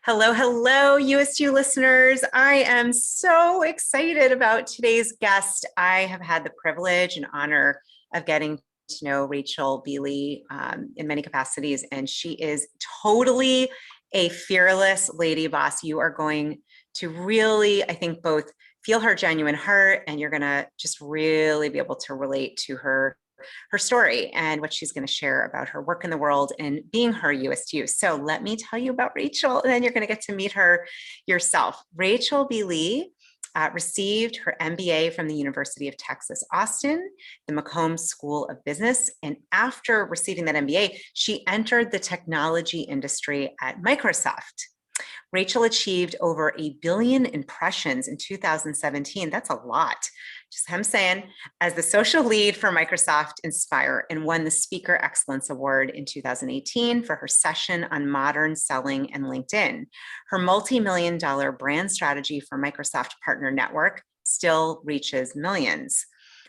Hello, hello, Youest listeners. I am so excited about today's guest. I have had the privilege and honor of getting to know Rachel Beeley in many capacities, and she is totally a fearless lady boss. You are going to really, I think, both feel her genuine heart, and you're going to just really be able to relate to her story and what she's going to share about her work in the world and being her Youest you. So let me tell you about Rachel, and then you're going to get to meet her yourself. Rachel Beeley received her MBA from the University of Texas, Austin, the McCombs School of Business. And after receiving that MBA, she entered the technology industry at Microsoft. Rachel achieved over 1 billion impressions in 2017. That's a lot. Just I'm saying, as the social lead for Microsoft Inspire, and won the Speaker Excellence Award in 2018 for her session on modern selling and LinkedIn. Her multi-million-dollar brand strategy for Microsoft Partner Network still reaches millions.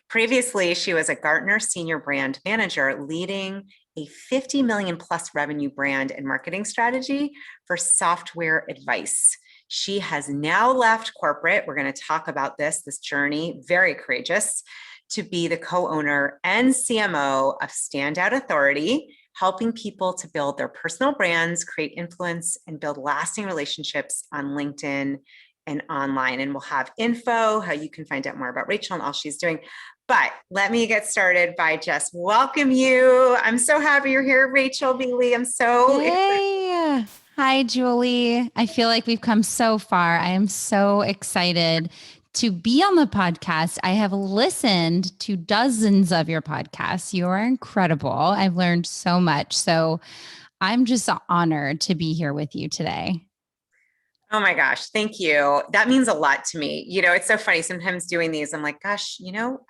Previously, she was a Gartner Senior Brand Manager leading a 50 million plus revenue brand and marketing strategy for software advice. She has now left corporate. We're going to talk about this journey, very courageous, to be the co-owner and CMO of Standout Authority, helping people to build their personal brands, create influence, and build lasting relationships on LinkedIn and online. And we'll have info, how you can find out more about Rachel and all she's doing. But let me get started by just welcome you. I'm so happy you're here, Rachel Beeley. I'm so excited. Hi, Julie. I feel like we've come so far. I am so excited to be on the podcast. I have listened to dozens of your podcasts. You are incredible. I've learned so much. So I'm just honored to be here with you today. Oh my gosh, thank you. That means a lot to me. It's so funny. Sometimes doing these, I'm like, gosh,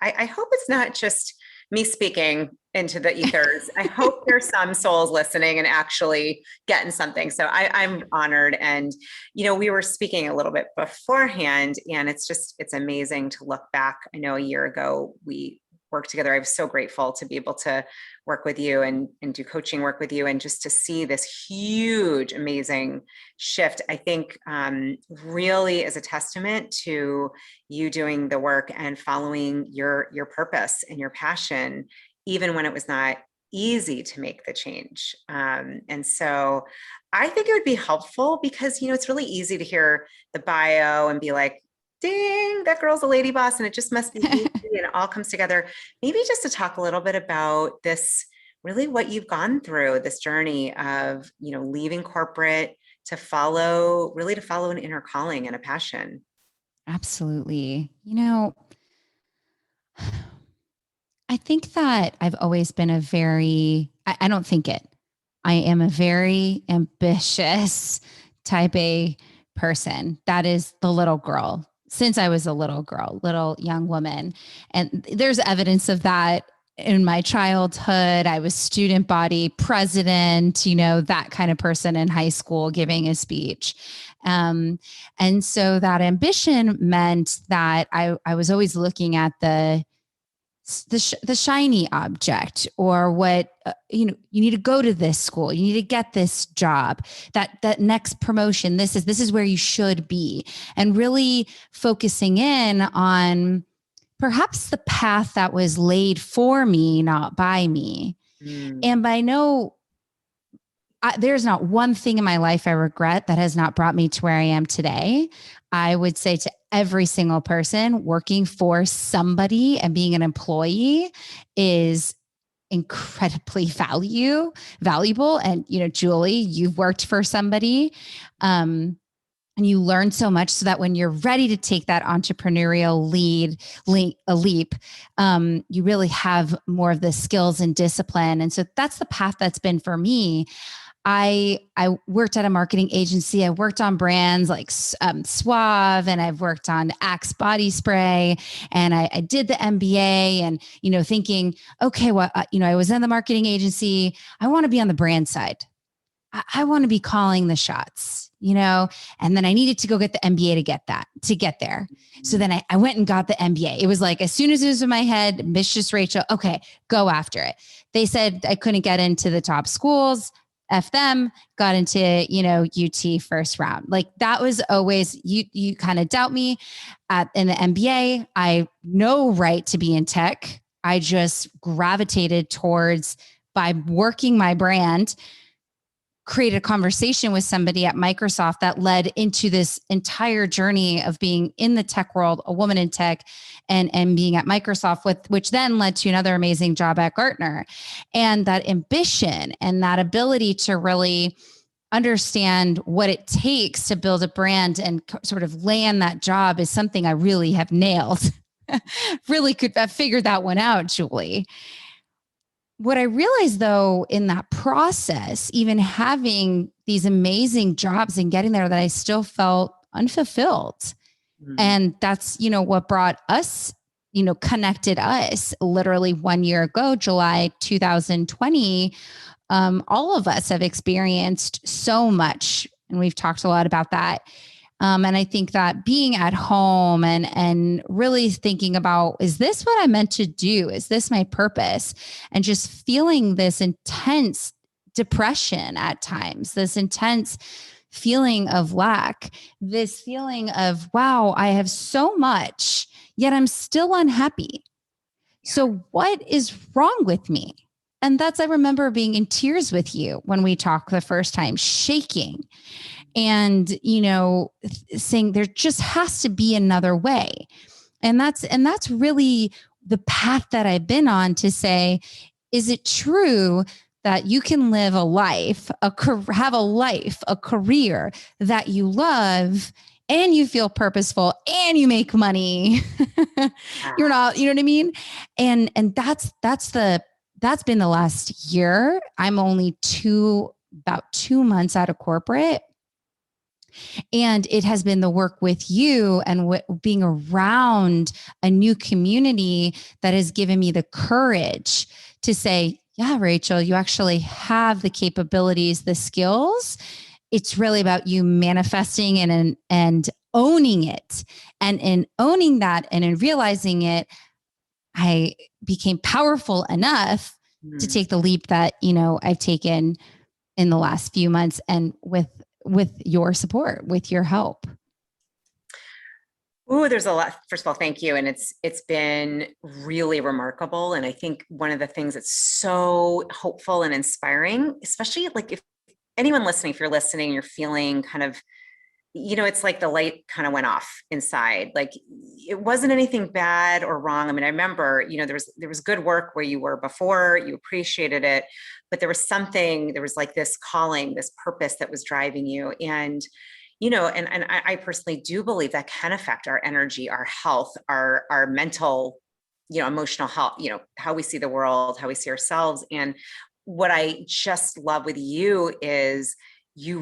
I hope it's not just me speaking into the ethers. I hope there's some souls listening and actually getting something. So I'm honored. And, we were speaking a little bit beforehand, and it's amazing to look back. I know a year ago we worked together. I was so grateful to be able to work with you and do coaching work with you, and just to see this huge, amazing shift, I think really is a testament to you doing the work and following your purpose and your passion, even when it was not easy to make the change. And so I think it would be helpful because, it's really easy to hear the bio and be like, ding, that girl's a lady boss and it just must be easy and it all comes together. Maybe just to talk a little bit about this, really what you've gone through, this journey of, leaving corporate to follow an inner calling and a passion. Absolutely. I think that I've always been I don't think it. I am a very ambitious type A person. That is the little girl since I was a little young woman. And there's evidence of that in my childhood. I was student body president, that kind of person in high school giving a speech. And so that ambition meant that I was always looking at the shiny object, or what, you need to go to this school, you need to get this job, that next promotion, this is where you should be, and really focusing in on perhaps the path that was laid for me, not by me. And there's not one thing in my life I regret that has not brought me to where I am today. I would say to every single person, working for somebody and being an employee is incredibly valuable. And, Julie, you've worked for somebody, and you learn so much, so that when you're ready to take that entrepreneurial leap, you really have more of the skills and discipline. And so that's the path that's been for me. I worked at a marketing agency. I worked on brands like Suave, and I've worked on Axe body spray, and I did the MBA, and, thinking, okay, well, I was in the marketing agency. I want to be on the brand side. I want to be calling the shots, and then I needed to go get the MBA to get there. So then I went and got the MBA. It was like, as soon as it was in my head, Miss Rachel, okay, go after it. They said I couldn't get into the top schools. F them, got into, UT first round. Like that was always, you kind of doubt me in the MBA. I know right to be in tech. I just gravitated towards, by working my brand, created a conversation with somebody at Microsoft that led into this entire journey of being in the tech world, a woman in tech, and being at Microsoft, which then led to another amazing job at Gartner. And that ambition and that ability to really understand what it takes to build a brand and sort of land that job is something I really have nailed. Really could have figured that one out, Julie. What I realized though, in that process, even having these amazing jobs and getting there, that I still felt unfulfilled. And that's, what brought us, connected us literally 1 year ago, July 2020. All of us have experienced so much, and we've talked a lot about that. And I think that being at home and really thinking about, is this what I'm meant to do? Is this my purpose? And just feeling this intense depression at times, this intense feeling of lack, this feeling of, wow, I have so much, yet I'm still unhappy. So what is wrong with me? And I remember being in tears with you when we talked the first time, shaking. And, saying there just has to be another way. And that's really the path that I've been on, to say, is it true that you can live a life, have a career that you love, and you feel purposeful, and you make money? You're not, you know what I mean? And that's been the last year. I'm only about 2 months out of corporate. And it has been the work with you and being around a new community that has given me the courage to say, yeah, Rachel, you actually have the capabilities, the skills. It's really about you manifesting and owning it. And in owning that and in realizing it, I became powerful enough to take the leap that, I've taken in the last few months, and with your support, with your help. Ooh, there's a lot. First of all, thank you. And it's been really remarkable. And I think one of the things that's so hopeful and inspiring, especially like if anyone listening, if you're listening, you're feeling kind of, it's like the light kind of went off inside. Like it wasn't anything bad or wrong. I mean, I remember, there was good work where you were before, you appreciated it, but there was like this calling, this purpose that was driving you. And, and I personally do believe that can affect our energy, our health, our mental, emotional health, how we see the world, how we see ourselves. And what I just love with you is you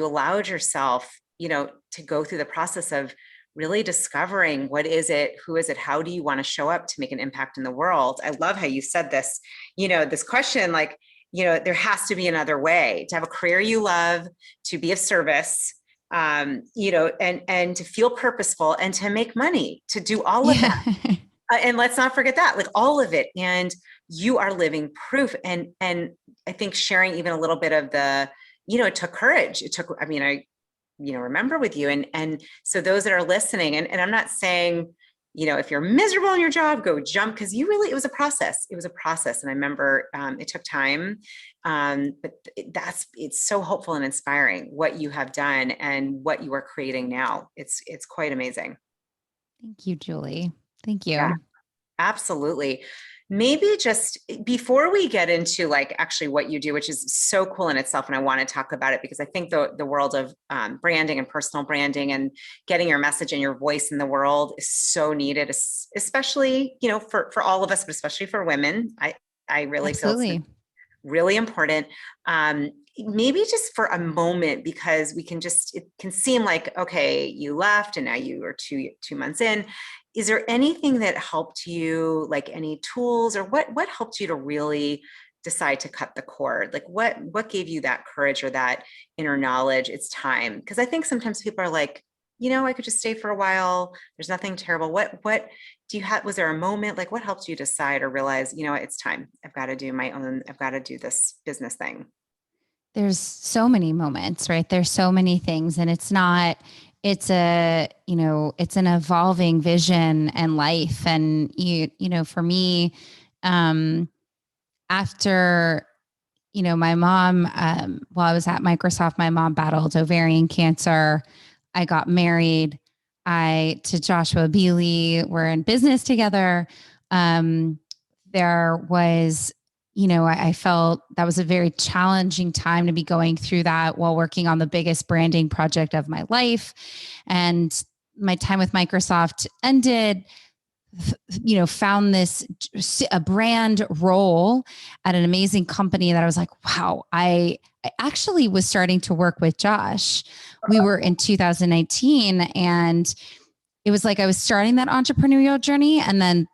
allowed yourself, to go through the process of really discovering what is it, who is it, how do you want to show up to make an impact in the world? I love how you said this, this question, like, there has to be another way to have a career you love, to be of service, and to feel purposeful and to make money, to do all of that. And let's not forget that, like all of it. And you are living proof. And I think sharing even a little bit of the, it took courage. I remember with you. And so those that are listening, and I'm not saying, if you're miserable in your job, go jump, because it was a process. It was a process. And I remember it took time, but it's so hopeful and inspiring what you have done and what you are creating now. It's quite amazing. Thank you, Julie. Thank you. Yeah, absolutely. Maybe just before we get into like actually what you do, which is so cool in itself, and I want to talk about it because I think the world of branding and personal branding and getting your message and your voice in the world is so needed, especially, for all of us, but especially for women. I really feel it's really important. Maybe just for a moment, because it can seem like, okay, you left and now you are two months in. Is there anything that helped you, like any tools, or what helped you to really decide to cut the cord? Like what gave you that courage or that inner knowledge? It's time. Because I think sometimes people are like, I could just stay for a while. There's nothing terrible. What do you have? Was there a moment, like what helped you decide or realize, it's time. I've got to do my own, I've got to do this business thing? there's so many moments, right? There's so many things, and it's an evolving vision and life. And for me, um, after, my mom, while I was at Microsoft, my mom battled ovarian cancer. I got married. To Joshua Bealey. We're in business together. There was, I felt that was a very challenging time to be going through that while working on the biggest branding project of my life. And my time with Microsoft ended, found a brand role at an amazing company that I was like, wow, I actually was starting to work with Josh. We were in 2019, and it was like I was starting that entrepreneurial journey, and then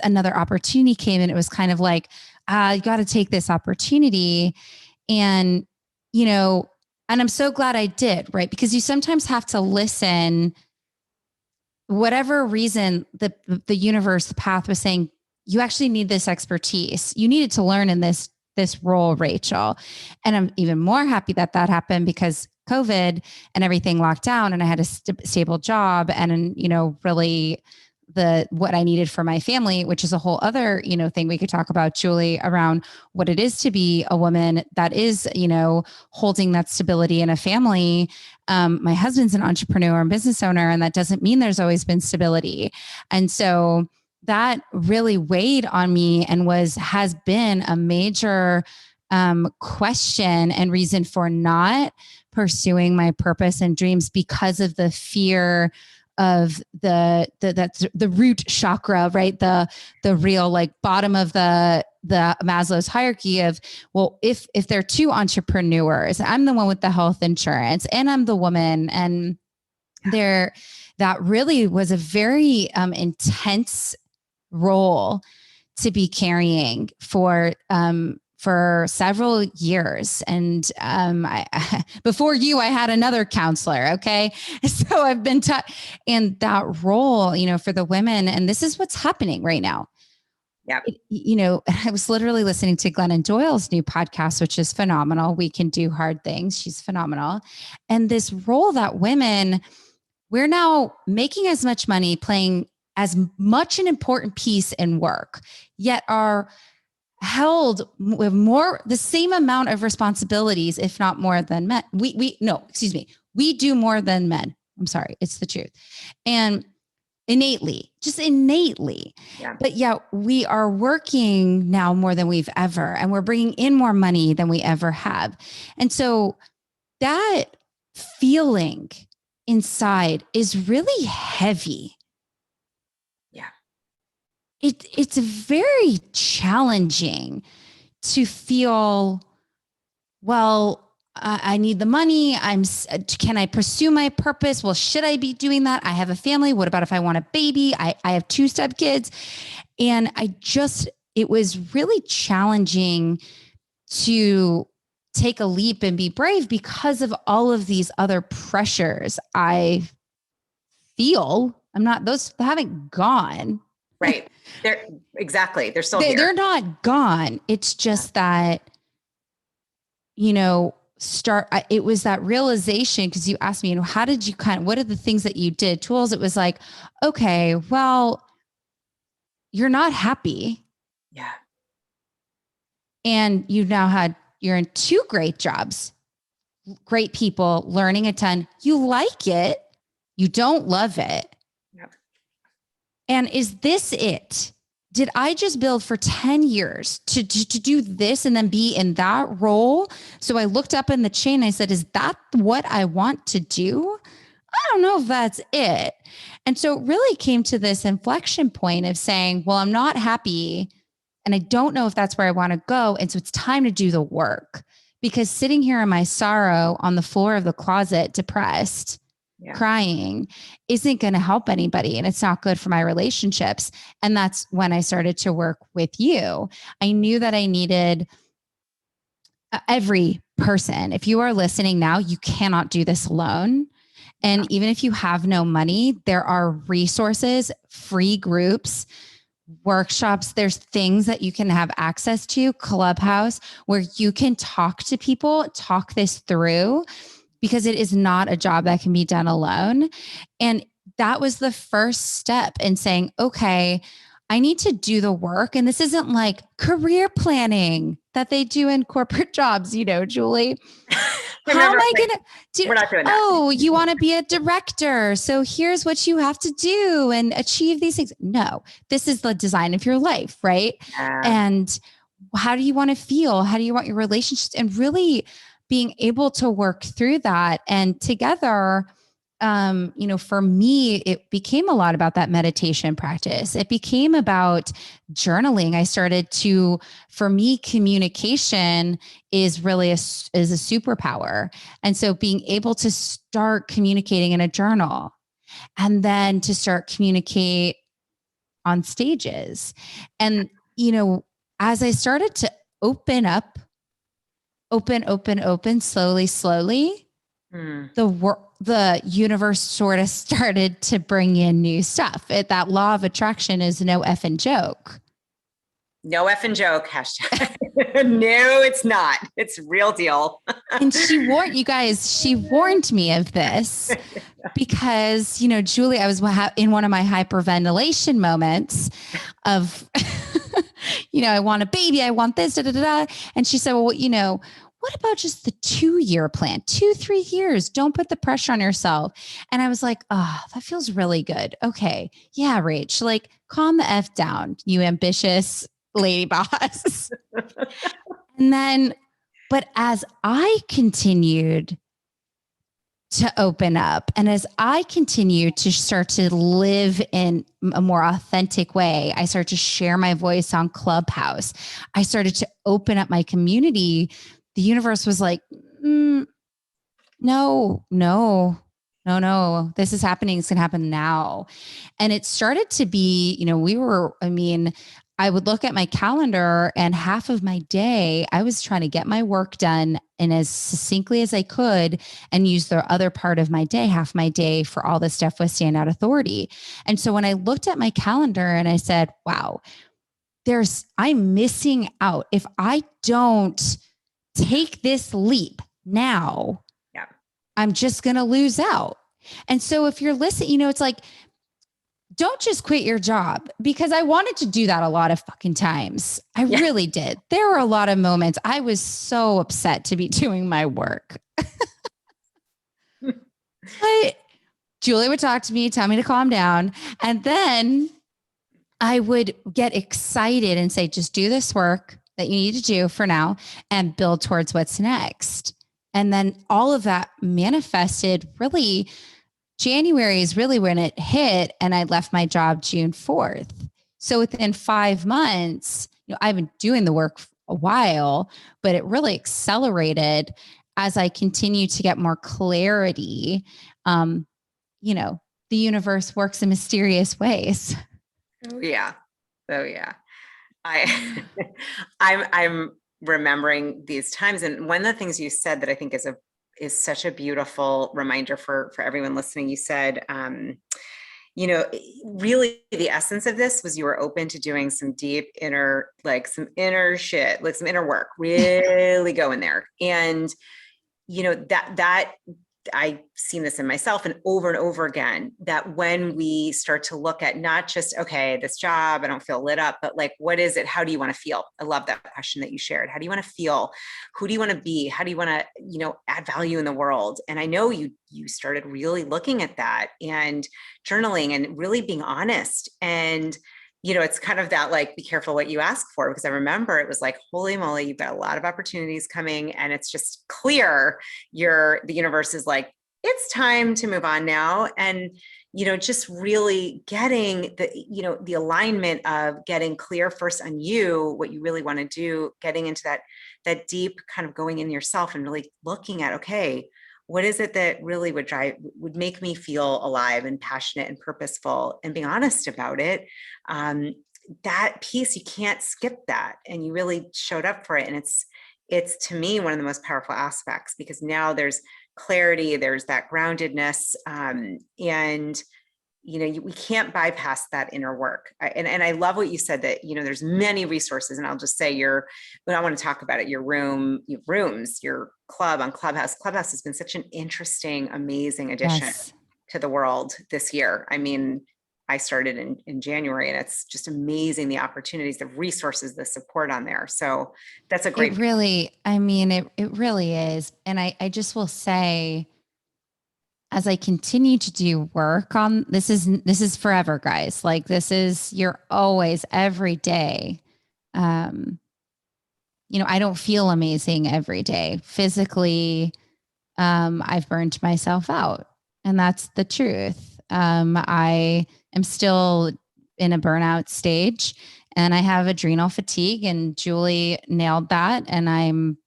another opportunity came, and it was kind of like, you got to take this opportunity. And, and I'm so glad I did, right? Because you sometimes have to listen, whatever reason the universe, the path was saying, you actually need this expertise. You needed to learn in this role, Rachel. And I'm even more happy that happened, because COVID and everything locked down, and I had a stable job, and, really what I needed for my family, which is a whole other, thing we could talk about, Julie, around what it is to be a woman that is, holding that stability in a family. My husband's an entrepreneur and business owner, and that doesn't mean there's always been stability. And so that really weighed on me and has been a major question and reason for not pursuing my purpose and dreams, because of the fear of that's the root chakra, right? The real like bottom of the Maslow's hierarchy of, well, if there are two entrepreneurs, I'm the one with the health insurance and I'm the woman, and that really was a very intense role to be carrying for several years. And before you, I had another counselor. Okay. So I've been and that role, for the women, and this is what's happening right now. Yeah. I was literally listening to Glennon Doyle's new podcast, which is phenomenal. We Can Do Hard Things. She's phenomenal. And this role that women, we're now making as much money, playing as much an important piece in work, yet are held with the same amount of responsibilities, if not more than men. We do more than men. I'm sorry. It's the truth. And innately. Yeah. But yeah, we are working now more than we've ever, and we're bringing in more money than we ever have. And so that feeling inside is really heavy. It's very challenging to feel, well, I need the money. Can I pursue my purpose? Well, should I be doing that? I have a family. What about if I want a baby? I have 2 stepkids. And it was really challenging to take a leap and be brave because of all of these other pressures I feel. Those haven't gone. Right. They're still here. They're not gone. It's just that, it was that realization, because you asked me, how did you what are the things that you did? Tools. It was like, okay, well, you're not happy. Yeah. And you're in 2 great jobs, great people, learning a ton. You like it. You don't love it. And is this it? Did I just build for 10 years to do this and then be in that role? So I looked up in the chain. I said, is that what I want to do? I don't know if that's it. And so it really came to this inflection point of saying, well, I'm not happy, and I don't know if that's where I want to go. And so it's time to do the work, because sitting here in my sorrow on the floor of the closet, depressed, crying, isn't going to help anybody. And it's not good for my relationships. And that's when I started to work with you. I knew that I needed every person. If you are listening now, you cannot do this alone. And even if you have no money, there are resources, free groups, workshops, there's things that you can have access to, Clubhouse, where you can talk to people, talk this through, because it is not a job that can be done alone. And that was the first step in saying, okay, I need to do the work. And this isn't like career planning that they do in corporate jobs, Julie. How am I going to do? We're not doing that. Oh, you want to be a director. So here's what you have to do and achieve these things. No, this is the design of your life, right? And how do you want to feel? How do you want your relationships? And really being able to work through that. And together, for me, it became a lot about that meditation practice. It became about journaling. I started to, for me, communication is really is a superpower. And so being able to start communicating in a journal and then to start communicate on stages. And, as I started to open up, open, slowly, the universe sort of started to bring in new stuff. That law of attraction is no effing joke. No effing joke, hashtag. No, it's not. It's real deal. And she warned me of this because, Julie, I was in one of my hyperventilation moments of, I want a baby, I want this, And she said, well, what about just the 2-year plan, 2-3 years? Don't put the pressure on yourself. And I was like, oh, that feels really good. Okay. Yeah, Rach, like calm the F down, you ambitious lady boss. And then, but as I continued to open up and as I continued to start to live in a more authentic way, I started to share my voice on Clubhouse. I started to open up my community. The universe was like, no, this is happening. It's going to happen now. And it started to be, I would look at my calendar and half of my day, I was trying to get my work done and as succinctly as I could and use the other part of my day, half my day for all this stuff with standout authority. And so when I looked at my calendar and I said, wow, I'm missing out. If I don't take this leap now, I'm just going to lose out. And so if you're listening, it's like, don't just quit your job, because I wanted to do that a lot of fucking times. I really did. There were a lot of moments I was so upset to be doing my work. But Julie would talk to me, tell me to calm down. And then I would get excited and say, just do this work that you need to do for now and build towards what's next. And then all of that manifested. Really, January is really when it hit, and I left my job June 4th. So within 5 months, I've been doing the work for a while, but it really accelerated as I continue to get more clarity. The universe works in mysterious ways. Oh yeah. I'm remembering these times. And one of the things you said that I think is such a beautiful reminder for everyone listening. You said, really the essence of this was you were open to doing some deep inner shit, like some inner work, really go in there. And, that I've seen this in myself and over again, that when we start to look at not just, okay, this job, I don't feel lit up, but like, what is it? How do you want to feel? I love that question that you shared. How do you want to feel? Who do you want to be? How do you want to, add value in the world? And I know you started really looking at that and journaling and really being honest. And it's kind of that, like, be careful what you ask for, because I remember it was like, holy moly, you've got a lot of opportunities coming and it's just clear the universe is like, it's time to move on now. And, just really getting the alignment of getting clear first on you, what you really want to do, getting into that deep kind of going in yourself and really looking at, okay, what is it that really would make me feel alive and passionate and purposeful, and being honest about it. That piece, you can't skip that. And you really showed up for it. And it's to me, one of the most powerful aspects, because now there's clarity, there's that groundedness. And, we can't bypass that inner work. And I love what you said that, there's many resources, and I'll just say when I want to talk about it, your rooms, your club on Clubhouse. Clubhouse has been such an interesting, amazing addition to the world this year. I mean, I started in January, and it's just amazing, the opportunities, the resources, the support on there. So that's a great. It really is. And I just will say, as I continue to do work on this is forever, guys. Like you're always every day. I don't feel amazing every day. Physically, I've burned myself out, and that's the truth. I am still in a burnout stage, and I have adrenal fatigue, and Julie nailed that. And I'm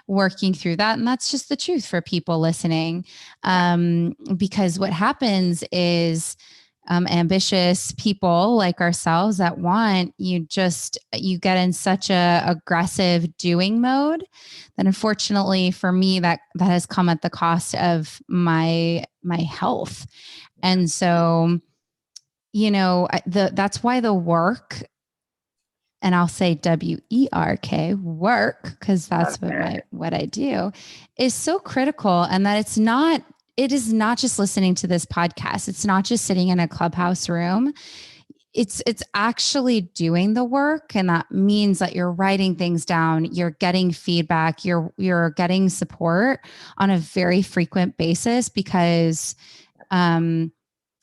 working through that. And that's just the truth for people listening. Because what happens is ambitious people like ourselves that you get in such a aggressive doing mode that, unfortunately for me, that has come at the cost of my health. And so, that's why the work, and I'll say WERK, work, because that's what I do, is so critical. And that it is not just listening to this podcast. It's not just sitting in a Clubhouse room. It's actually doing the work. And that means that you're writing things down, you're getting feedback, you're getting support on a very frequent basis, because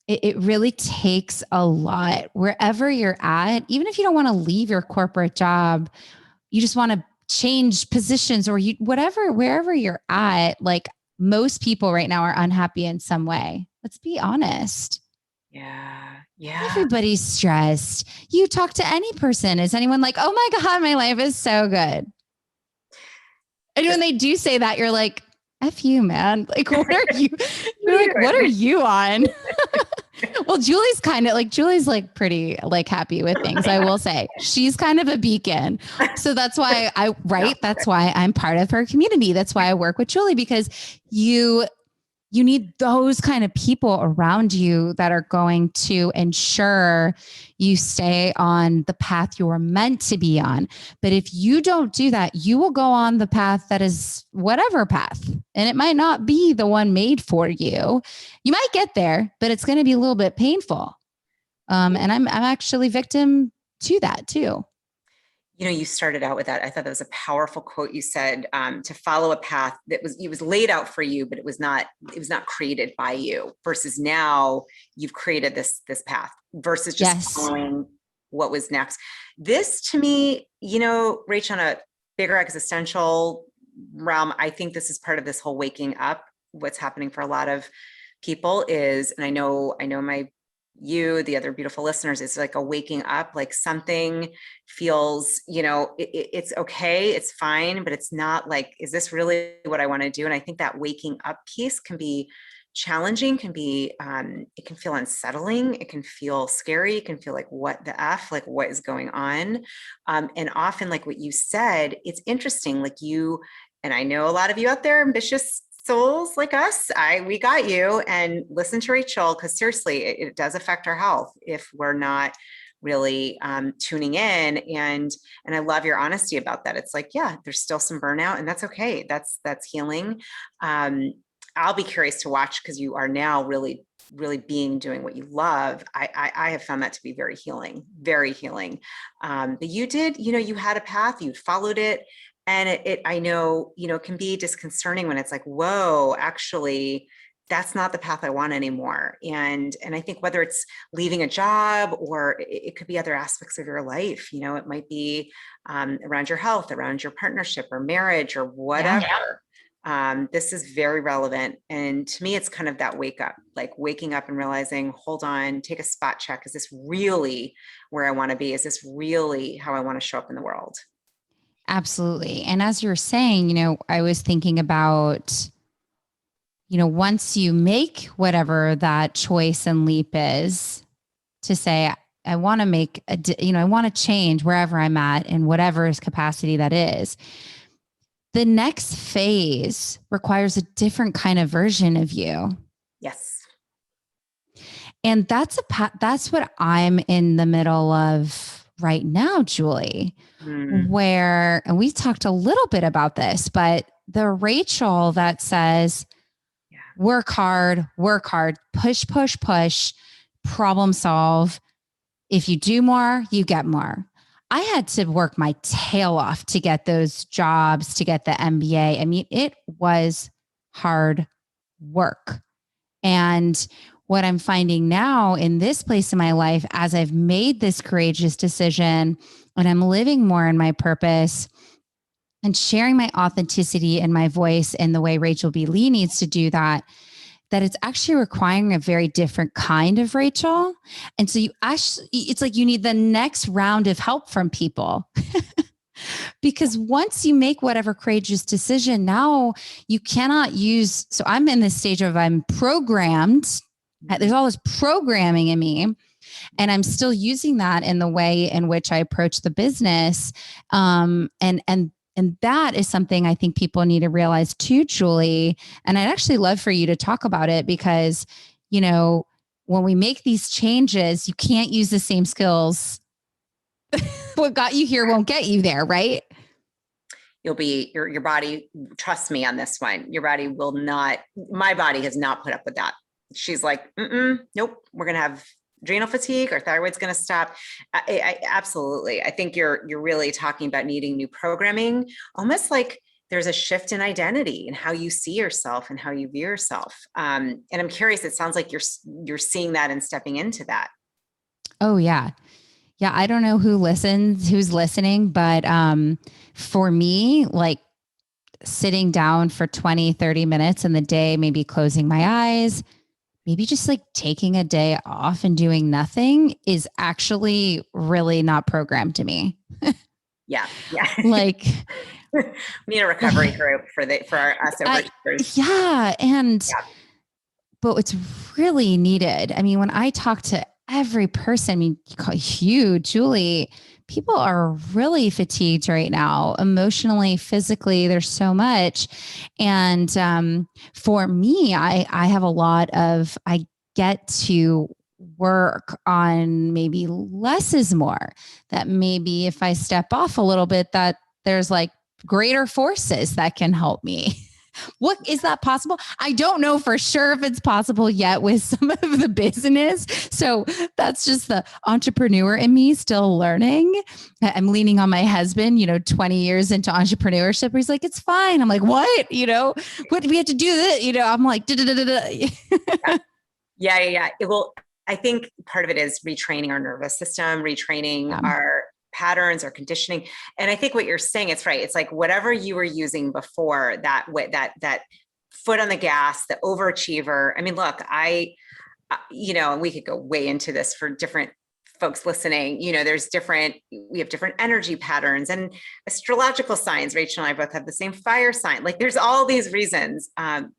it really takes a lot wherever you're at. Even if you don't want to leave your corporate job, you just want to change positions, or wherever you're at, like most people right now are unhappy in some way. Let's be honest. Yeah. Everybody's stressed. You talk to any person. Is anyone like, oh my God, my life is so good? And when they do say that, you're like, F you, man. Like, what are you? What are you on? Well, Julie's pretty happy with things. I will say she's kind of a beacon. So that's why that's why I'm part of her community. That's why I work with Julie, because you need those kind of people around you that are going to ensure you stay on the path you were meant to be on. But if you don't do that, you will go on the path that is whatever path, and it might not be the one made for you. You might get there, but it's going to be a little bit painful. And I'm actually victim to that too. You started out with that. I thought that was a powerful quote. You said to follow a path that was laid out for you, but it was not created by you, versus now you've created this path versus just following what was next. This, to me, Rach, on a bigger existential realm, I think this is part of this whole waking up. What's happening for a lot of people is, and I know the other beautiful listeners, is like a waking up, like something feels, it's okay, it's fine, but it's not like, is this really what I want to do? And I think that waking up piece can be challenging, it can feel unsettling, it can feel scary, it can feel like, what the F, like what is going on? And often, like what you said, it's interesting, like and I know a lot of you out there, ambitious souls like us, we got you. And listen to Rachel, because seriously, it does affect our health if we're not really tuning in. And I love your honesty about that. It's like, yeah, there's still some burnout, and that's okay. That's healing. I'll be curious to watch, because you are now really doing what you love. I have found that to be very healing, very healing. But you did, you had a path, you followed it. And it I know, can be disconcerting when it's like, whoa, actually, that's not the path I want anymore. And I think whether it's leaving a job, or it could be other aspects of your life, it might be around your health, around your partnership or marriage or whatever. Yeah. This is very relevant. And to me, it's kind of that waking up and realizing, hold on, take a spot check. Is this really where I want to be? Is this really how I want to show up in the world? Absolutely. And as you're saying, I was thinking about, once you make whatever that choice and leap is, to say, I want to make I want to change wherever I'm at in whatever capacity that is. The next phase requires a different kind of version of you. Yes. And that's what I'm in the middle of right now, Julie, where, and we talked a little bit about this, but the Rachel that says, Yeah. work hard, push, push, push, problem solve. If you do more, you get more. I had to work my tail off to get those jobs, to get the MBA. I mean, it was hard work. And what I'm finding now in this place in my life, as I've made this courageous decision and I'm living more in my purpose and sharing my authenticity and my voice in the way Rachel B. Lee needs to do that, that it's actually requiring a very different kind of Rachel. And so it's like you need the next round of help from people. Because once you make whatever courageous decision, now you cannot use. So I'm in this stage of I'm programmed. There's all this programming in me, and I'm still using that in the way in which I approach the business. And that is something I think people need to realize too, Julie. And I'd actually love for you to talk about it because, when we make these changes, you can't use the same skills. What got you here won't get you there, right? You'll be your body. Trust me on this one. Your body will not. My body has not put up with that. She's like, nope. We're gonna have adrenal fatigue. Our thyroid's gonna stop. I absolutely. I think you're really talking about needing new programming. Almost like there's a shift in identity and how you see yourself and how you view yourself. And I'm curious. It sounds like you're seeing that and stepping into that. Oh yeah. Yeah, I don't know who's listening, but for me, like sitting down for 20, 30 minutes in the day, maybe closing my eyes, maybe just like taking a day off and doing nothing is actually really not programmed to me. Yeah. Like we need a recovery group for us overachievers. But it's really needed. I mean, when I talk to every person, I mean, you, Julie, people are really fatigued right now, emotionally, physically, there's so much. And for me, I have a lot of, I get to work on maybe less is more, that maybe if I step off a little bit, that there's like greater forces that can help me. What is that possible? I don't know for sure if it's possible yet with some of the business. So that's just the entrepreneur in me still learning. I'm leaning on my husband, 20 years into entrepreneurship. He's like, it's fine. I'm like, what? What do we have to do this? I'm like, Yeah. I think part of it is retraining our nervous system, retraining our patterns or conditioning. And I think what you're saying, it's right. It's like whatever you were using before, that foot on the gas, the overachiever. I mean, look, and we could go way into this for different folks listening. We have different energy patterns and astrological signs. Rachel and I both have the same fire sign. Like there's all these reasons. And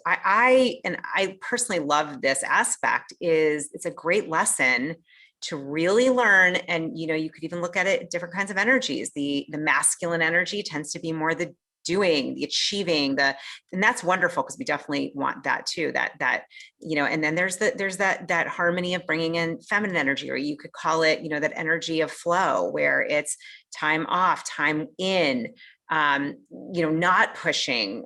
I personally love this aspect. It's a great lesson to really learn. And, you could even look at it, different kinds of energies. The masculine energy tends to be more the doing, the achieving, and that's wonderful because we definitely want that too, and then there's that harmony of bringing in feminine energy, or you could call it, that energy of flow, where it's time off, time in, not pushing,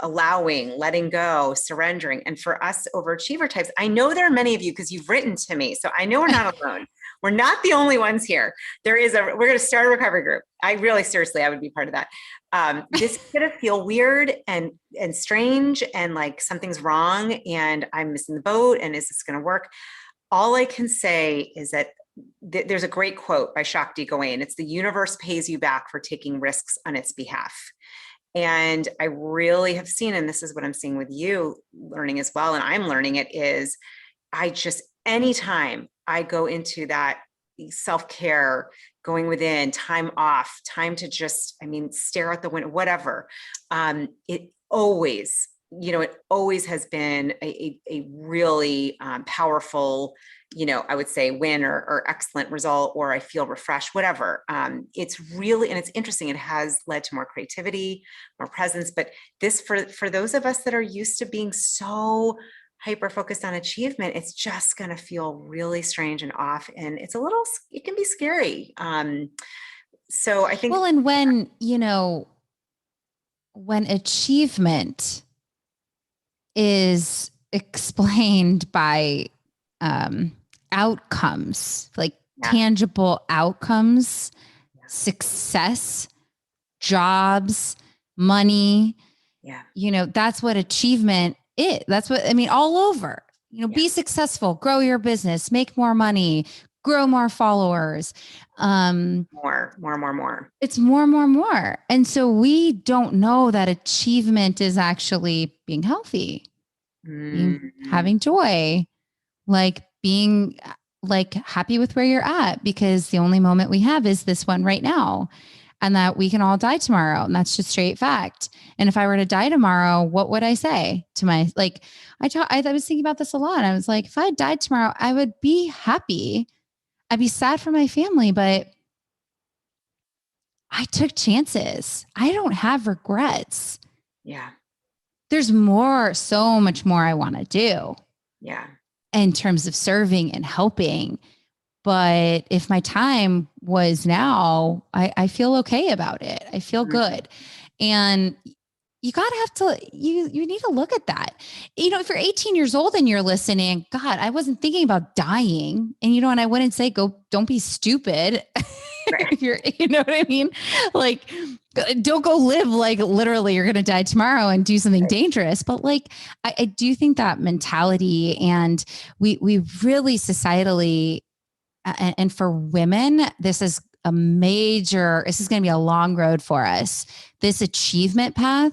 allowing, letting go, surrendering. And for us overachiever types, I know there are many of you because you've written to me. So I know we're not alone. We're not the only ones here. We're going to start a recovery group. I would be part of that. This is going to feel weird and strange and like something's wrong and I'm missing the boat. And is this going to work? All I can say is that there's a great quote by Shakti Gawain. It's the universe pays you back for taking risks on its behalf. And I really have seen, and this is what I'm seeing with you learning as well, and I'm learning it, is anytime I go into that self-care, going within, time off, time to just, stare out the window, whatever, it always has been a really powerful, I would say win or excellent result, or I feel refreshed, whatever. It's really, and it's interesting. It has led to more creativity, more presence, but this, for those of us that are used to being so hyper focused on achievement, it's just going to feel really strange and off. And it can be scary. So I think, well, and when achievement is explained by outcomes, like tangible outcomes, success, jobs, money, that's what achievement is. That's what, all over, be successful, grow your business, make more money, grow more followers. More. It's more. And so we don't know that achievement is actually being healthy, having joy, like being like happy with where you're at, because the only moment we have is this one right now, and that we can all die tomorrow. And that's just straight fact. And if I were to die tomorrow, what would I say to I was thinking about this a lot. I was like, if I died tomorrow, I would be happy. I'd be sad for my family, but I took chances. I don't have regrets. Yeah. There's so much more I want to do. Yeah. In terms of serving and helping. But if my time was now, I feel okay about it. I feel good. And you you need to look at that. If you're 18 years old and you're listening, God, I wasn't thinking about dying. And I wouldn't say, don't be stupid. Right. If you're, you know what I mean? Like, don't go live like literally you're going to die tomorrow and do something dangerous. But like, I do think that mentality, and we really societally, and for women, this is going to be a long road for us. This achievement path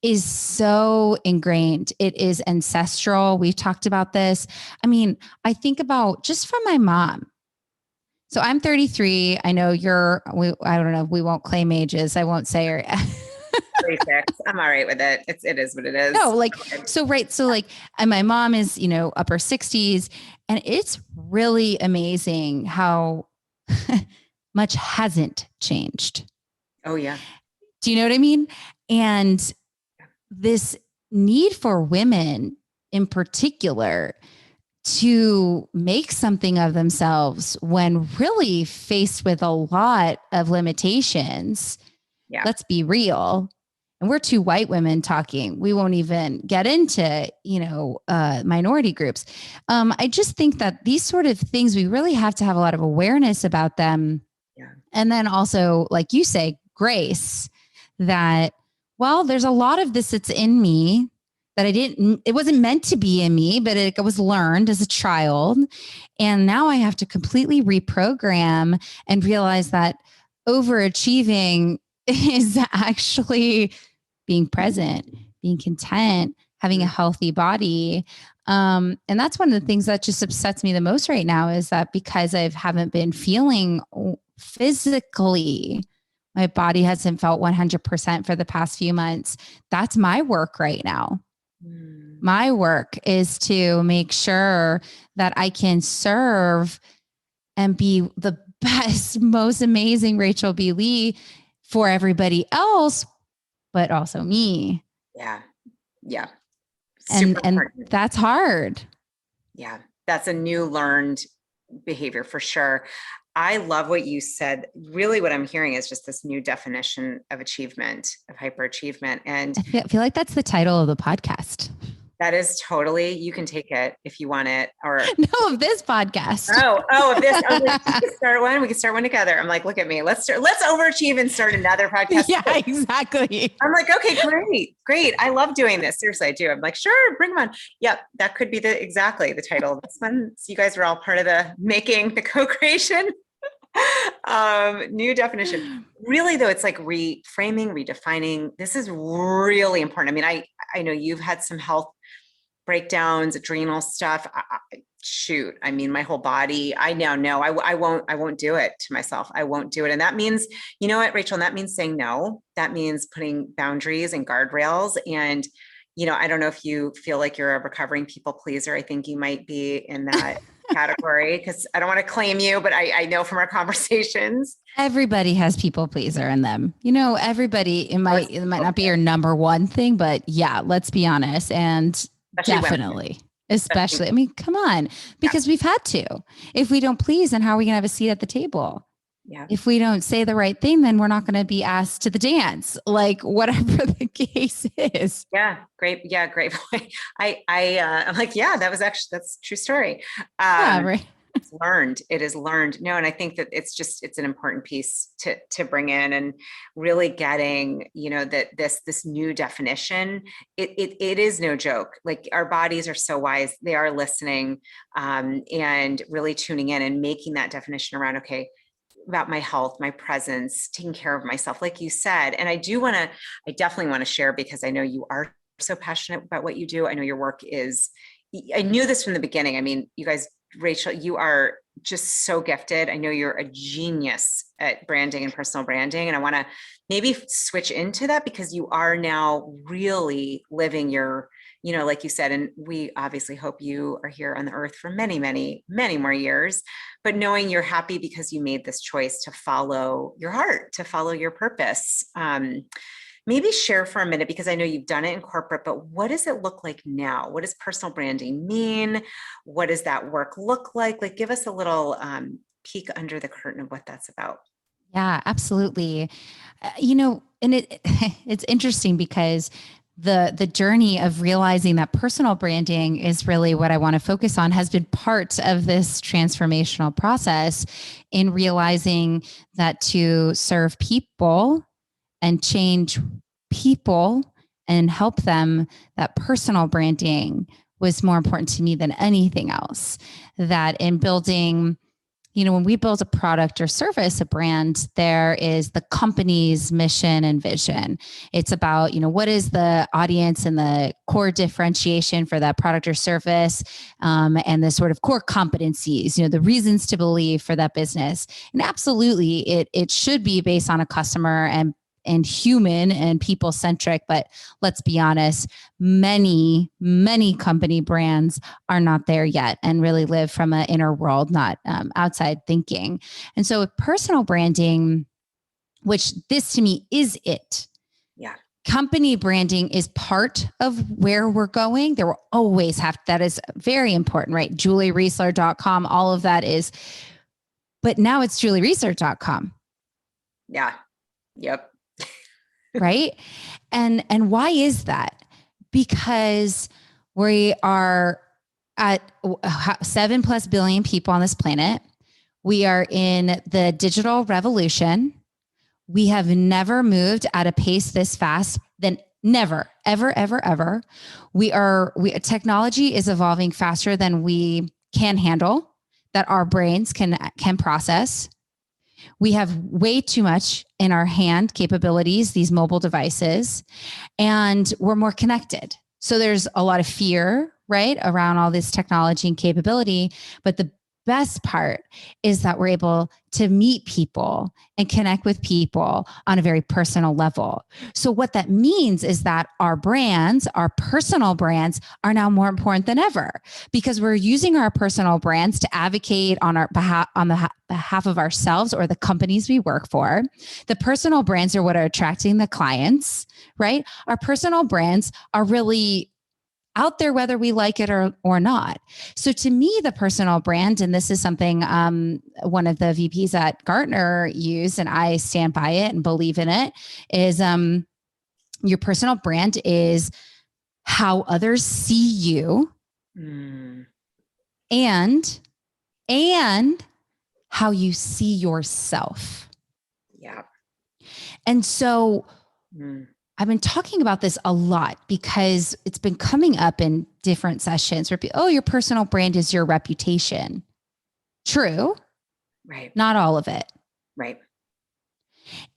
is so ingrained. It is ancestral. We've talked about this. I think about just from my mom. So I'm 33. I know I don't know. We won't claim ages. I won't say her. 36. I'm all right with it. It is what it is. No, right. So and my mom is, upper 60s, and it's really amazing how much hasn't changed. Oh yeah. Do you know what I mean? And this need for women in particular to make something of themselves when really faced with a lot of limitations. Yeah. Let's be real. And we're two white women talking. We won't even get into, minority groups. I just think that these sort of things, we really have to have a lot of awareness about them. Yeah. And then also, like you say, grace, that, there's a lot of this that's in me that it wasn't meant to be in me, but it was learned as a child. And now I have to completely reprogram and realize that overachieving is actually being present, being content, having a healthy body. And that's one of the things that just upsets me the most right now, is that because I haven't been feeling physically, my body hasn't felt 100% for the past few months. That's my work right now. My work is to make sure that I can serve and be the best, most amazing Rachel B. Lee for everybody else, but also me. Yeah. Yeah. And that's hard. Yeah. That's a new learned behavior for sure. I love what you said. Really what I'm hearing is just this new definition of achievement, of hyperachievement. And I feel like that's the title of the podcast. That is totally, you can take it if you want it, or no, of this podcast. Of this. I was like, we can start one together. I'm like, look at me. Let's overachieve and start another podcast. Yeah, exactly. I'm like, okay, great. I love doing this. Seriously, I do. I'm like, sure, bring them on. Yep. That could be exactly the title of this one. So you guys are all part of the co-creation. New definition. Really though, it's like reframing, redefining. This is really important. I know you've had some health breakdowns, adrenal stuff. My whole body, I now know I won't do it to myself. I won't do it. And that means, you know what, Rachel, that means saying no. That means putting boundaries and guardrails. And, I don't know if you feel like you're a recovering people pleaser. I think you might be in that category, because I don't want to claim you, but I know from our conversations. Everybody has people pleaser in them. Everybody, it might not be your number one thing, but yeah, let's be honest. And especially definitely. Especially, I mean, come on, because we've had to. If we don't please, then how are we going to have a seat at the table? Yeah. If we don't say the right thing, then we're not going to be asked to the dance, like whatever the case is. Yeah. Great. Yeah. Great point. I'm like, yeah, that's a true story. Yeah, right. It's learned. It is learned. No, and I think that it's an important piece to bring in, and really getting, that this new definition, it is no joke. Like, our bodies are so wise. They are listening, and really tuning in and making that definition around, okay, about my health, my presence, taking care of myself, like you said. And I definitely want to share, because I know you are so passionate about what you do. I know your work is, I knew this from the beginning. I mean, you guys, Rachel, you are just so gifted. I know you're a genius at branding and personal branding. And I want to maybe switch into that, because you are now really living your, like you said, and we obviously hope you are here on the earth for many, many, many more years, but knowing you're happy because you made this choice to follow your heart, to follow your purpose. Maybe share for a minute, because I know you've done it in corporate, but what does it look like now? What does personal branding mean? What does that work look like? Like, give us a little peek under the curtain of what that's about. Yeah, absolutely. And it's interesting, because the journey of realizing that personal branding is really what I want to focus on has been part of this transformational process, in realizing that to serve people and change people and help them, that personal branding was more important to me than anything else. That in building, when we build a product or service, a brand, there is the company's mission and vision. It's about, what is the audience and the core differentiation for that product or service, and the sort of core competencies, the reasons to believe for that business. And absolutely, it should be based on a customer and human and people centric. But let's be honest, many, many company brands are not there yet, and really live from an inner world, not outside thinking. And so with personal branding, which this to me is it. Yeah. Company branding is part of where we're going. There will always that is very important, right? JulieReisler.com, all of that is, but now it's JulieReisler.com. Yeah. Yep. Right. And why is that? Because we are at 7+ billion people on this planet. We are in the digital revolution. We have never moved at a pace this fast than never, ever, ever, ever. Technology is evolving faster than we can handle, that our brains can process. We have way too much in our hand capabilities, these mobile devices, and we're more connected. So there's a lot of fear, right, around all this technology and capability. But the best part is that we're able to meet people and connect with people on a very personal level. So what that means is that our brands, our personal brands, are now more important than ever, because we're using our personal brands to advocate on the behalf of ourselves or the companies we work for. The personal brands are what are attracting the clients, right? Our personal brands are really out there, whether we like it or not. So to me, the personal brand, and this is something one of the VPs at Gartner used, and I stand by it and believe in it, is your personal brand is how others see you, and how you see yourself. Yeah. And so I've been talking about this a lot, because it's been coming up in different sessions where people, your personal brand is your reputation. True. Right. Not all of it. Right.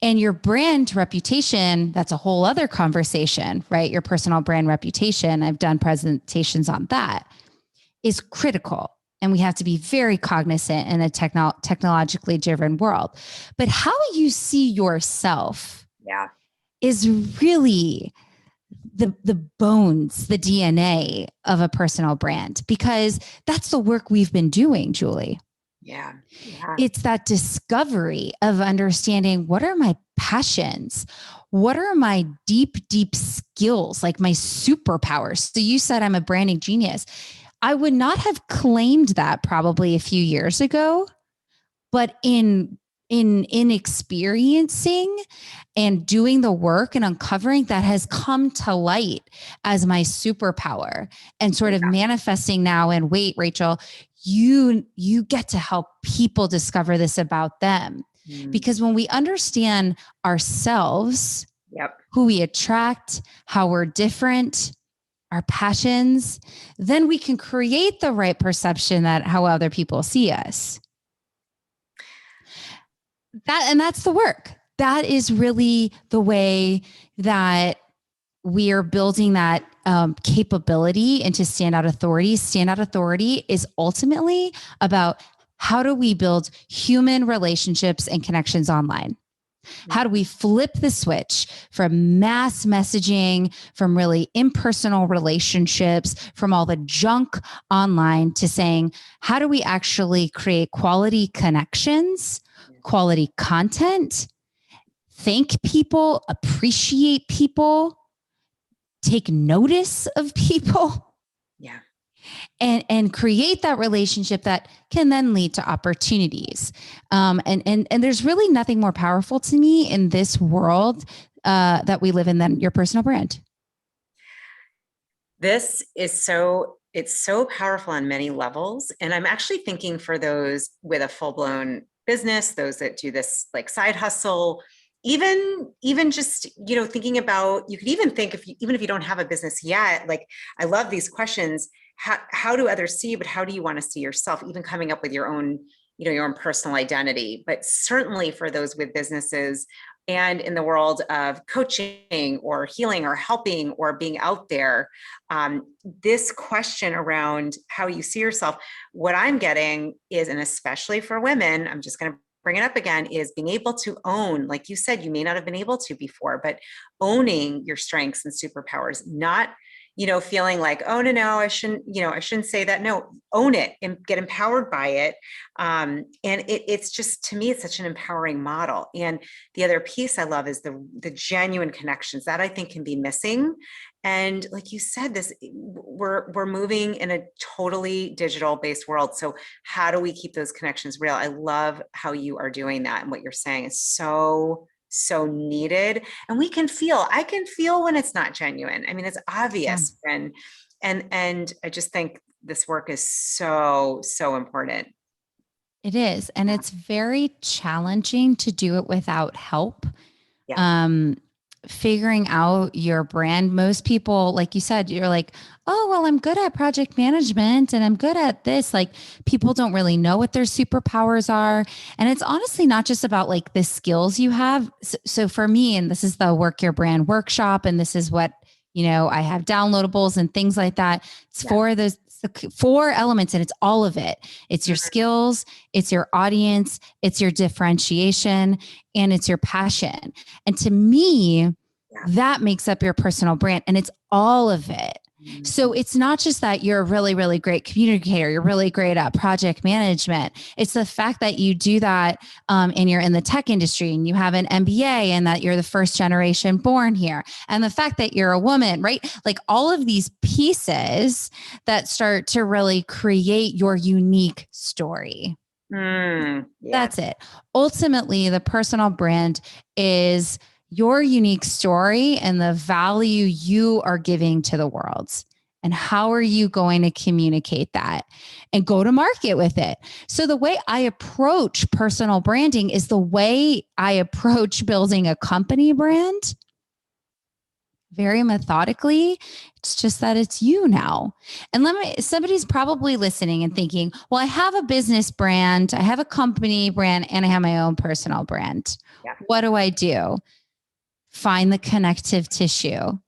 And your brand reputation, that's a whole other conversation, right? Your personal brand reputation, I've done presentations on that, is critical. And we have to be very cognizant in a technologically driven world. But how you see yourself is really the bones, the DNA of a personal brand, because that's the work we've been doing, Julie. Yeah. It's that discovery of understanding, what are my passions? What are my deep, deep skills, like my superpowers? So you said I'm a branding genius. I would not have claimed that probably a few years ago, but in experiencing and doing the work and uncovering, that has come to light as my superpower and sort of manifesting now. And wait, Rachel, you get to help people discover this about them. Because when we understand ourselves, who we attract, how we're different, our passions, then we can create the right perception that how other people see us. That's the work. That is really the way that we are building that capability into standout authority. Standout authority is ultimately about how do we build human relationships and connections online? How do we flip the switch from mass messaging, from really impersonal relationships, from all the junk online to saying, how do we actually create quality connections, quality content, thank people, appreciate people, take notice of people? And create that relationship that can then lead to opportunities. And there's really nothing more powerful to me in this world that we live in than your personal brand. This is it's so powerful on many levels. And I'm actually thinking for those with a full-blown business, those that do this like side hustle, even just, thinking about, you could even think even if you don't have a business yet, like, I love these questions. How do others see you, but how do you want to see yourself? Even coming up with your own, your own personal identity, but certainly for those with businesses and in the world of coaching or healing or helping or being out there, this question around how you see yourself, what I'm getting is, and especially for women, I'm just going to bring it up again, is being able to own, like you said, you may not have been able to before, but owning your strengths and superpowers, not feeling like, oh, no, I shouldn't say that. No, own it and get empowered by it. And it's just, to me, it's such an empowering model. And the other piece I love is the genuine connections that I think can be missing. And like you said, we're moving in a totally digital based world. So how do we keep those connections real? I love how you are doing that. And what you're saying is so needed. And I can feel when it's not genuine. I mean, it's obvious. And I just think this work is so important. It is. And it's very challenging to do it without help. Figuring out your brand. Most people, like you said, you're like, oh, well, I'm good at project management and I'm good at this. Like, people don't really know what their superpowers are. And it's honestly not just about like the skills you have. So for me, and this is the Work Your Brand workshop, and this is what, I have downloadables and things like that. It's for those 4 elements, and it's all of it. It's your skills, it's your audience, it's your differentiation, and it's your passion. And to me, that makes up your personal brand, and it's all of it. So it's not just that you're a really, really great communicator, you're really great at project management. It's the fact that you do that and you're in the tech industry and you have an MBA and that you're the first generation born here. And the fact that you're a woman, right? Like all of these pieces that start to really create your unique story. That's it. Ultimately, the personal brand is your unique story and the value you are giving to the world. And how are you going to communicate that and go to market with it? So the way I approach personal branding is the way I approach building a company brand. Very methodically. It's just that it's you now. And somebody's probably listening and thinking, well, I have a business brand, I have a company brand, and I have my own personal brand. What do I do? Find the connective tissue.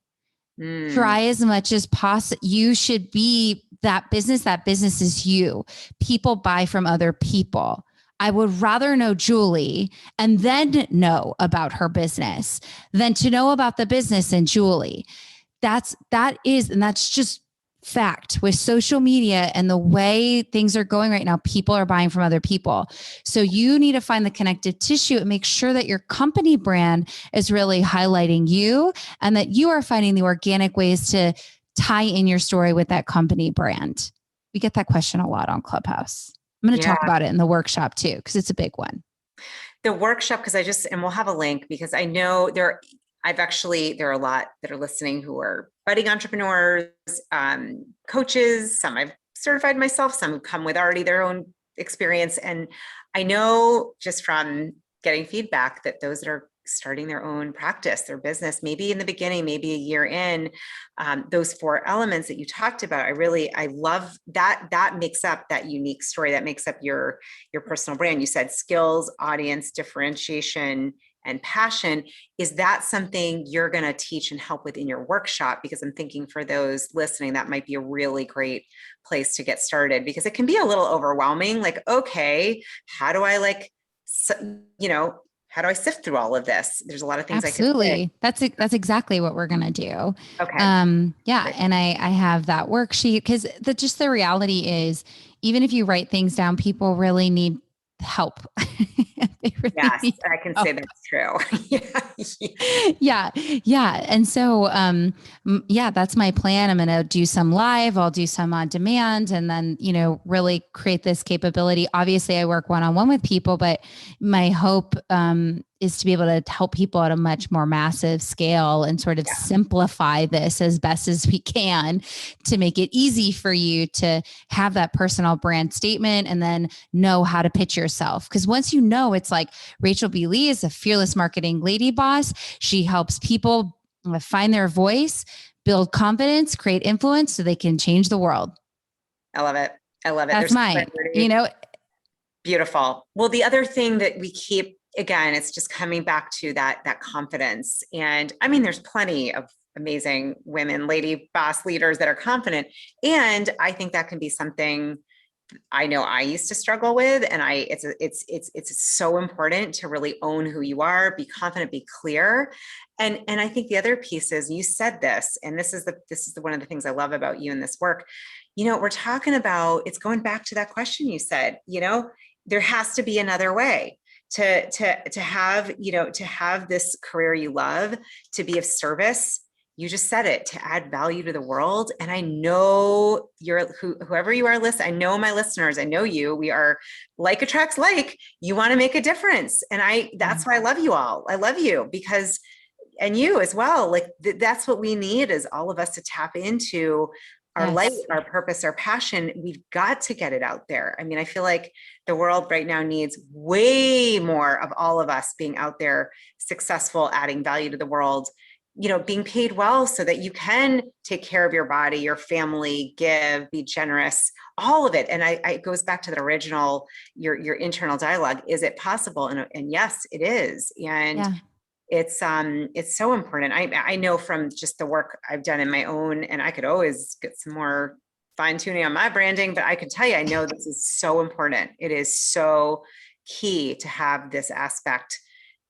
Try as much as possible. You should be that business. That business is you. People buy from other people. I would rather know Julie and then know about her business than to know about the business and Julie. That's just fact. With social media and the way things are going right now, people are buying from other people. So you need to find the connective tissue and make sure that your company brand is really highlighting you and that you are finding the organic ways to tie in your story with that company brand. We get that question a lot on Clubhouse. I'm going to Yeah. talk about it in the workshop too, because it's a big one. The workshop, because and we'll have a link, because I know there are a lot that are listening who are budding entrepreneurs, coaches, some I've certified myself, some have come with already their own experience. And I know just from getting feedback that those that are starting their own practice, their business, maybe in the beginning, maybe a year in, those 4 elements that you talked about, I love that makes up that unique story, that makes up your personal brand. You said skills, audience, differentiation, and passion. Is that something you're going to teach and help with in your workshop? Because I'm thinking for those listening, that might be a really great place to get started, because it can be a little overwhelming. Like, okay, how do I how do I sift through all of this? There's a lot of things Absolutely. I could say. That's exactly what we're going to do. Okay. Yeah. Great. And I have that worksheet, because just the reality is, even if you write things down, people really need help. They really Yes, need I can help. say that's true. Yeah. Yeah. And so, yeah, that's my plan. I'm going to do some live, I'll do some on demand, and then, really create this capability. Obviously I work one-on-one with people, but my hope, is to be able to help people at a much more massive scale and sort of simplify this as best as we can to make it easy for you to have that personal brand statement and then know how to pitch yourself. Because once you know, it's like Rachel B. Lee is a fearless marketing lady boss. She helps people find their voice, build confidence, create influence so they can change the world. I love it. I love it. That's Beautiful. Well, the other thing that we keep, again, it's just coming back to that confidence. And I mean, there's plenty of amazing women, lady boss leaders that are confident. And I think that can be something I know I used to struggle with. And it's so important to really own who you are, be confident, be clear. And I think the other piece is, you said this, and this is one of the things I love about you in this work. We're talking about, it's going back to that question you said, there has to be another way to have this career you love, to be of service. You just said it, to add value to the world. And I know whoever you are listening, I know my listeners, I know you, we are like attracts like, you want to make a difference. And that's why I love you all. I love you because, and you as well, like that's what we need, is all of us to tap into our light, our purpose, our passion. We've got to get it out there. I mean, I feel like the world right now needs way more of all of us being out there, successful, adding value to the world, being paid well so that you can take care of your body, your family, give, be generous, all of it. And it goes back to the original, your internal dialogue. Is it possible? And yes, it is. And it's so important. I know from just the work I've done in my own, and I could always get some more fine tuning on my branding, but I can tell you, I know this is so important. It is so key to have this aspect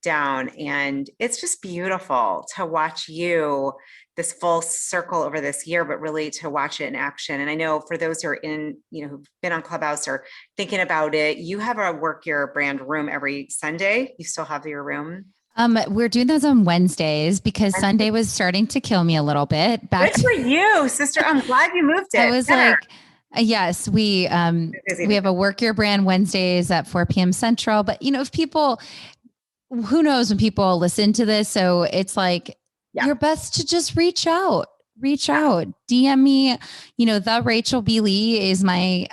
down. And it's just beautiful to watch you, this full circle over this year, but really to watch it in action. And I know for those who are who've been on Clubhouse or thinking about it, you have a work your brand room every Sunday. You still have your room? We're doing those on Wednesdays because Sunday was starting to kill me a little bit. Good for you, sister. I'm glad you moved it. I was yes, we have a work your brand Wednesdays at 4 p.m. Central. But if people, who knows when people listen to this, so it's like your best to just reach out, DM me. The Rachel B. Lee is my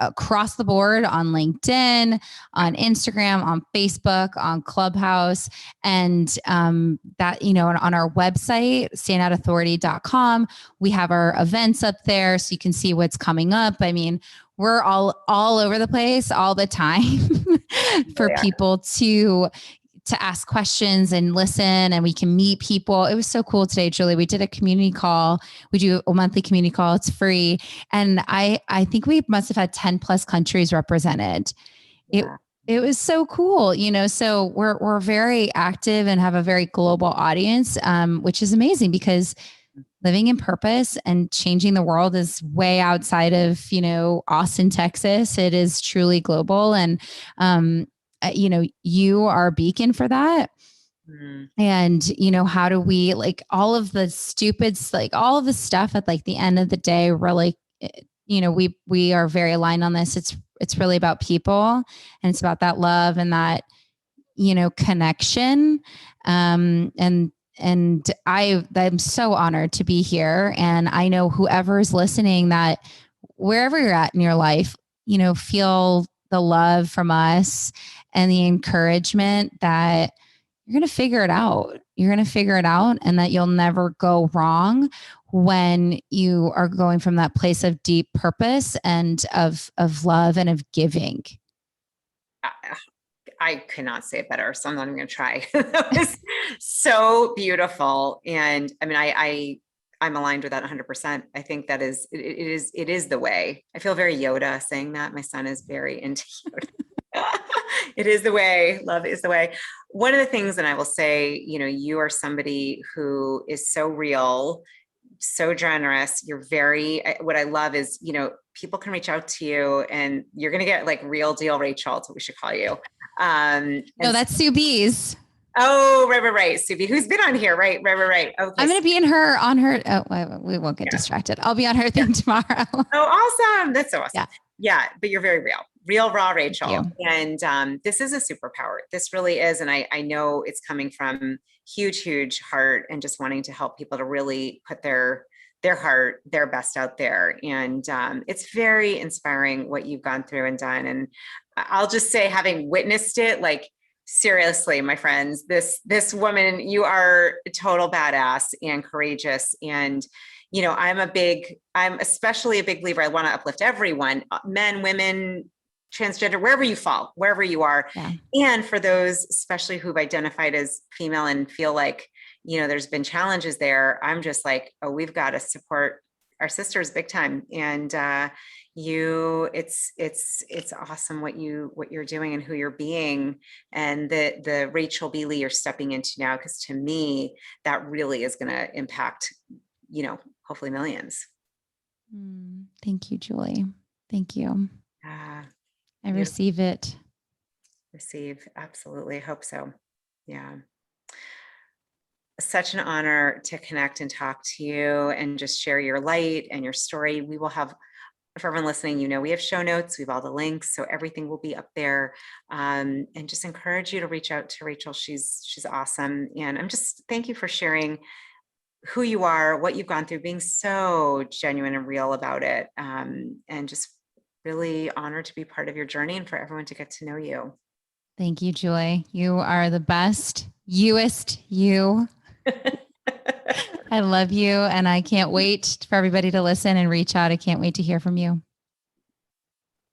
across the board on LinkedIn, on Instagram, on Facebook, on Clubhouse, and that, on our website, standoutauthority.com, we have our events up there so you can see what's coming up. I mean, we're all over the place all the time for people to ask questions and listen, and we can meet people. It was so cool today, Julie. We did a community call. We do a monthly community call. It's free. And I think we must have had 10 plus countries represented. It was so cool, so we're very active and have a very global audience, which is amazing because living in purpose and changing the world is way outside of, Austin, Texas. It is truly global. And, you are a beacon for that. And, how do we all of the stuff at the end of the day, really we are very aligned on this. It's really about people, and it's about that love and that, connection. And I'm so honored to be here. And I know whoever is listening, that wherever you're at in your life, feel the love from us and the encouragement that you're going to figure it out. You're going to figure it out, and that you'll never go wrong when you are going from that place of deep purpose and of love and of giving. I cannot say it better, so I'm not even going to try. That was so beautiful. And I mean, I'm aligned with that 100%. I think that it is the way. I feel very Yoda saying that. My son is very into Yoda. It is the way. Love is the way. One of the things that I will say, you are somebody who is so real, so generous. You're what I love is, people can reach out to you, and you're going to get like real deal Rachel. That's what we should call you. No, that's Sue B's. Oh, right. Subi, who's been on here, right. Okay. I'm going to be on her. Oh, we won't get distracted. I'll be on her thing tomorrow. Oh, awesome. That's so awesome. Yeah. But you're very real, raw Rachel. And this is a superpower. This really is. And I know it's coming from huge heart, and just wanting to help people to really put their heart, their best out there. And it's very inspiring what you've gone through and done. And I'll just say, having witnessed it, like, seriously, my friends, this woman, you are a total badass and courageous. And, I'm especially a big believer. I want to uplift everyone, men, women, transgender, wherever you fall, wherever you are. Yeah. And for those, especially who've identified as female and feel like, there's been challenges there, I'm just like, oh, we've got to support our sisters big time. And, it's awesome what you're doing and who you're being, and the Rachel Bealey you're stepping into now, because to me that really is going to impact, hopefully millions. Thank you, Julie. Thank you. I receive it. Absolutely. Hope so. Yeah. Such an honor to connect and talk to you and just share your light and your story. We will have, for everyone listening, we have show notes, we have all the links, so everything will be up there. And just encourage you to reach out to Rachel. She's awesome. And thank you for sharing who you are, what you've gone through, being so genuine and real about it. And just really honored to be part of your journey and for everyone to get to know you. Thank you, Julie. You are the best. Youest, you. I love you. And I can't wait for everybody to listen and reach out. I can't wait to hear from you.